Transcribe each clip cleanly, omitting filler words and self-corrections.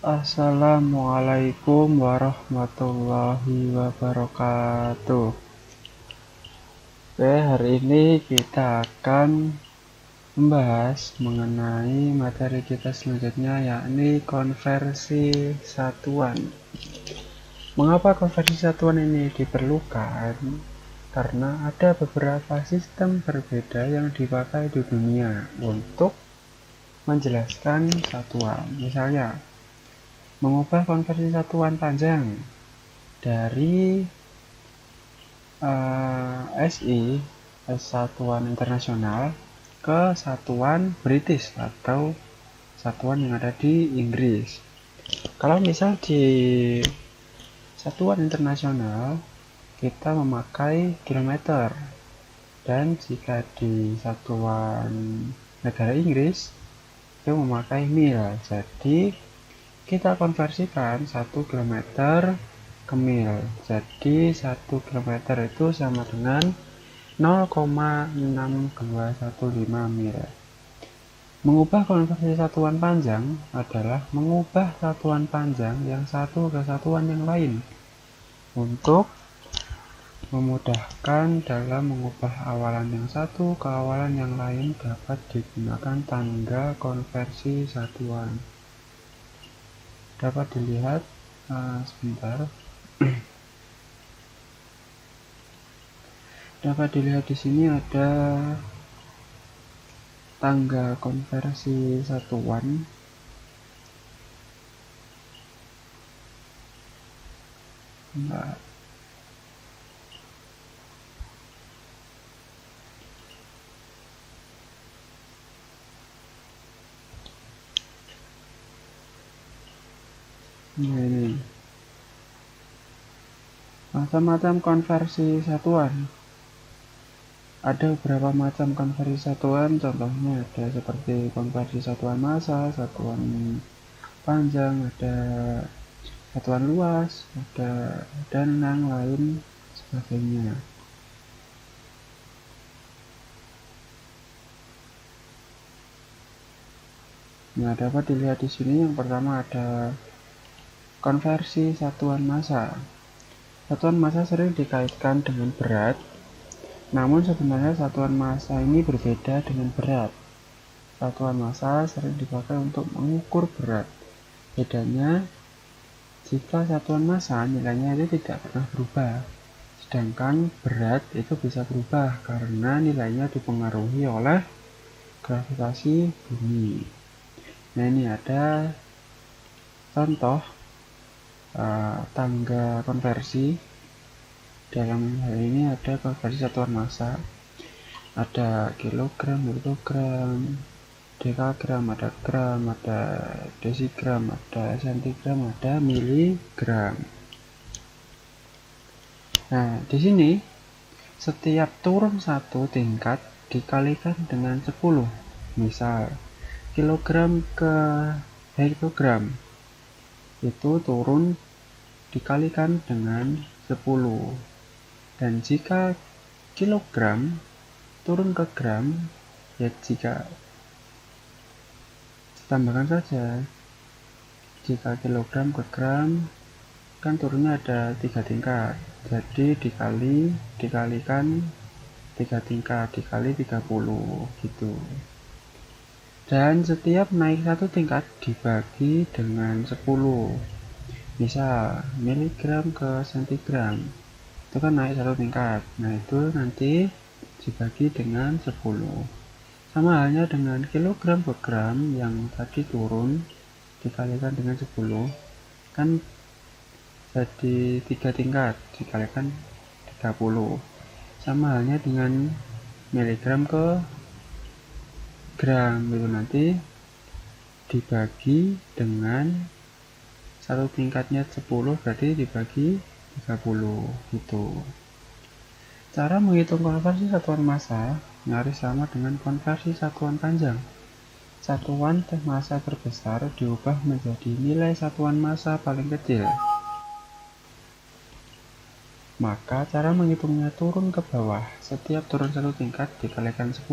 Assalamualaikum warahmatullahi wabarakatuh. Oke, hari ini kita akan membahas mengenai materi kita selanjutnya, yakni konversi satuan. Mengapa konversi satuan ini diperlukan? Karena ada beberapa sistem berbeda yang dipakai di dunia untuk menjelaskan satuan. Misalnya, mengubah konversi satuan panjang dari SI satuan internasional ke satuan British atau satuan yang ada di Inggris. Kalau misal di satuan internasional kita memakai kilometer, dan jika di satuan negara Inggris itu memakai mil. Jadi kita konversikan 1 km ke mil. Jadi 1 km itu sama dengan 0,6215 mil. Mengubah konversi satuan panjang adalah mengubah satuan panjang yang satu ke satuan yang lain untuk memudahkan dalam mengubah awalan yang satu ke awalan yang lain. Dapat digunakan tangga konversi satuan. Dapat dilihat sebentar. Dapat dilihat di sini ada tangga konversi satuan. Nah, ini macam-macam konversi satuan. Ada beberapa macam konversi satuan, contohnya ada seperti konversi satuan massa, satuan panjang, ada satuan luas, ada dan yang lain sebagainya. Nah, dapat dilihat di sini yang pertama ada konversi satuan massa. Satuan massa sering dikaitkan dengan berat, namun sebenarnya satuan massa ini berbeda dengan berat. Satuan massa sering dipakai untuk mengukur berat. Bedanya, jika satuan massa nilainya itu tidak pernah berubah, sedangkan berat itu bisa berubah karena nilainya dipengaruhi oleh gravitasi bumi. Nah, ini ada contoh tangga konversi. Dalam hal ini ada konversi satuan massa, ada kilogram, kilogram, dekagram, ada gram, ada desigram, ada sentigram, ada miligram. Nah, di sini setiap turun satu tingkat dikalikan dengan 10. Misal kilogram ke hektogram itu turun dikalikan dengan 10. Dan jika kilogram turun ke gram, ya jika tambahkan saja, jika kilogram ke gram kan turunnya ada 3 tingkat, jadi dikalikan 3 tingkat dikali 30 gitu. Dan setiap naik satu tingkat dibagi dengan 10. Misal miligram ke sentigram itu kan naik satu tingkat, nah itu nanti dibagi dengan 10. Sama halnya dengan kilogram per gram yang tadi turun dikalikan dengan 10 kan jadi 3 tingkat dikalikan 30. Sama halnya dengan miligram ke gram, itu nanti dibagi dengan satu tingkatnya 10 berarti dibagi 30 gitu. Cara menghitung konversi satuan massa nyaris sama dengan konversi satuan panjang. Satuan massa terbesar diubah menjadi nilai satuan massa paling kecil. Maka cara menghitungnya turun ke bawah. Setiap turun satu tingkat dikalikan 10.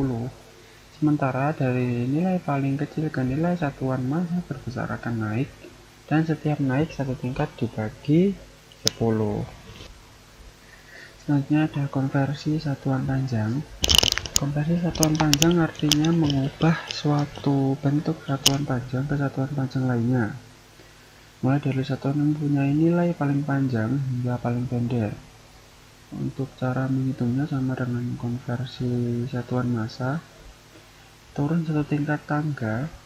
Sementara dari nilai paling kecil ke nilai satuan massa terbesar akan naik dan setiap naik satu tingkat dibagi 10. Selanjutnya ada konversi satuan panjang. Konversi satuan panjang artinya mengubah suatu bentuk satuan panjang ke satuan panjang lainnya, mulai dari satuan yang mempunyai nilai paling panjang hingga paling pendek. Untuk cara menghitungnya sama dengan konversi satuan massa, turun satu tingkat tangga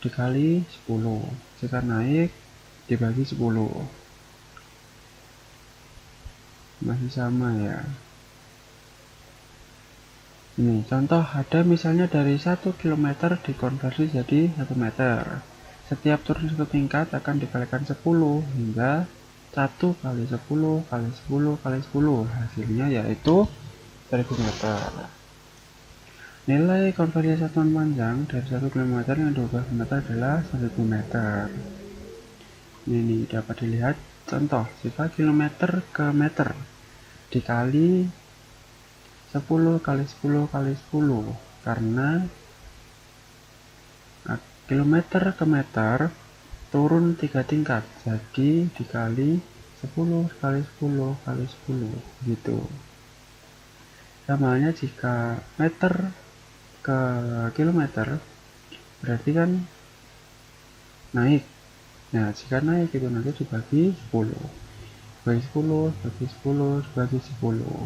dikali 10, jika naik dibagi 10. Masih sama ya. Ini contoh, ada misalnya dari 1 km dikonversi jadi 1 meter. Setiap turun satu tingkat akan dikalikan 10 hingga 1 kali 10 kali 10 kali 10. Hasilnya yaitu 1000 meter. Nilai konversi satuan panjang dari 1 km yang diubah ke meter adalah 1000 meter. Ini dapat dilihat contoh, jika kilometer ke meter dikali 10 kali 10 kali 10, karena kilometer ke meter turun 3 tingkat, jadi dikali 10 kali 10 kali 10 gitu. Sama halnya jika meter ke kilometer berarti kan naik. Nah, jika naik itu nanti dibagi 10. Bagi 10, bagi 10, bagi 10.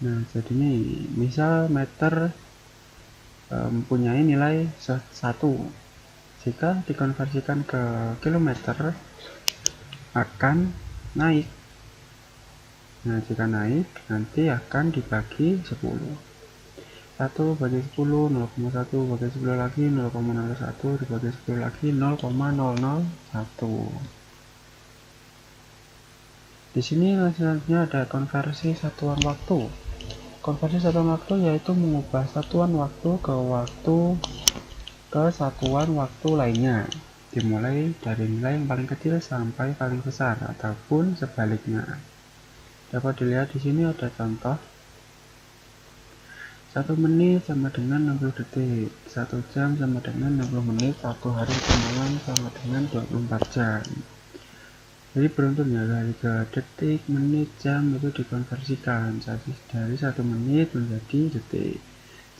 Nah, jadi ini misal meter mempunyai nilai 1. Jika dikonversikan ke kilometer akan naik. Nah, jika naik nanti akan dibagi 10. 1 bagi 10, 0,1 bagi 10 lagi, 0,01 dibagi 10 lagi, 0,001. Di sini selanjutnya ada konversi satuan waktu. Konversi satuan waktu yaitu mengubah satuan waktu ke satuan waktu lainnya, dimulai dari nilai yang paling kecil sampai paling besar ataupun sebaliknya. Dapat dilihat di sini ada contoh. 1 menit sama dengan 60 detik, 1 jam sama dengan 60 menit, 1 hari semalam sama dengan 24 jam. Jadi beruntun ya, dari ke detik, menit, jam itu dikonversikan. Jadi dari 1 menit menjadi detik,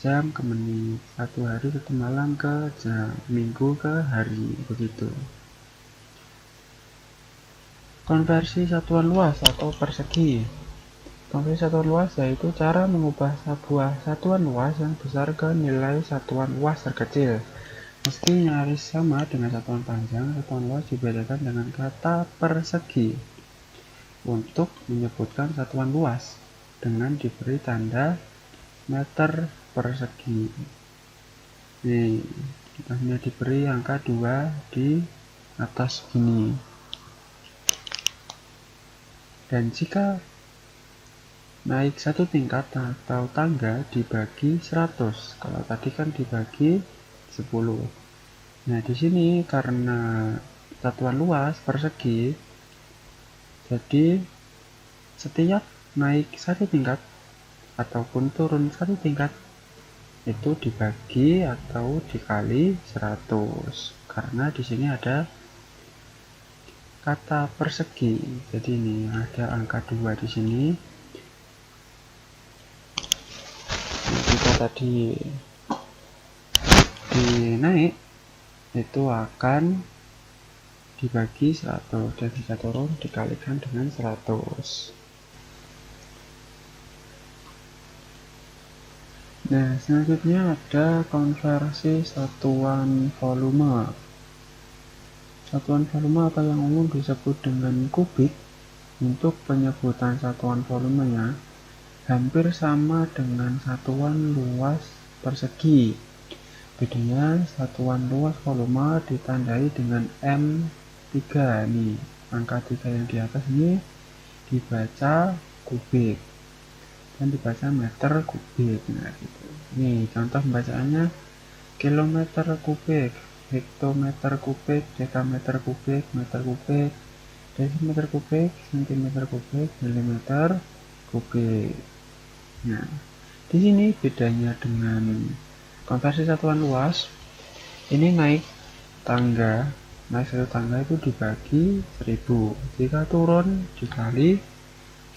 jam ke menit, 1 hari 1 malam ke jam, minggu ke hari, begitu. Konversi satuan luas atau persegi. Konversi satuan luas yaitu cara mengubah sebuah satuan luas yang besar ke nilai satuan luas terkecil. Meski nyaris sama dengan satuan panjang, satuan luas dibedakan dengan kata persegi untuk menyebutkan satuan luas dengan diberi tanda meter persegi. Nih, kita hanya diberi angka 2 di atas sini. Dan jika naik 1 tingkat atau tangga dibagi 100, kalau tadi kan dibagi 10. Nah, di sini karena satuan luas persegi, jadi setiap naik 1 tingkat ataupun turun 1 tingkat itu dibagi atau dikali 100. Karena di sini ada kata persegi. Jadi ini ada angka 2 di sini. Jika tadi dinaik itu akan dibagi 100 dan jika turun dikalikan dengan 100. Nah, selanjutnya ada konversi satuan volume. Satuan volume atau yang umum disebut dengan kubik untuk penyebutan satuan volumenya hampir sama dengan satuan luas persegi. Bedanya satuan luas volume ditandai dengan M3 nih. Angka 3 yang di atas ini dibaca kubik dan dibaca meter kubik. Nah, gitu. Nih contoh pembacaannya: kilometer kubik, hektometer kubik, dekameter kubik, meter kubik, desimeter kubik, sentimeter kubik, milimeter kubik. Nah, di sini bedanya dengan konversi satuan luas, ini naik tangga naik satu tangga itu dibagi 1000, jika turun dikali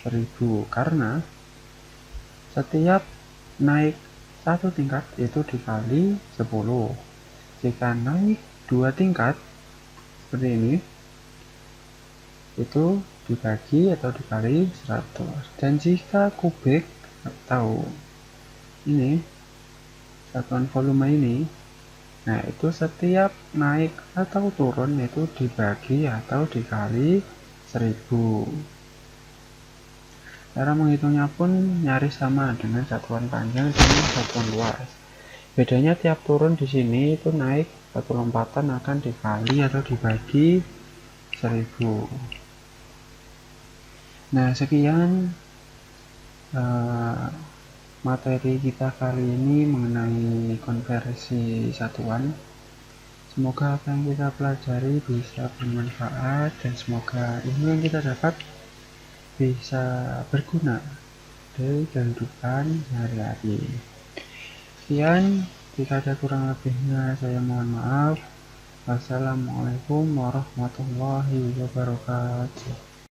1000, karena setiap naik satu tingkat itu dikali 10. Jika naik 2 tingkat seperti ini, itu dibagi atau dikali 100. Dan jika kubik atau ini satuan volume ini, nah itu setiap naik atau turun itu dibagi atau dikali 1000. Cara menghitungnya pun nyaris sama dengan satuan panjang dan satuan luas. Bedanya tiap turun di sini itu naik satu lompatan akan dikali atau dibagi 1000. Nah, sekian materi kita kali ini mengenai konversi satuan. Semoga apa yang kita pelajari bisa bermanfaat dan semoga ilmu yang kita dapat bisa berguna dari kehidupan sehari-hari. Sekian, jika ada kurang lebihnya saya mohon maaf. Wassalamualaikum warahmatullahi wabarakatuh.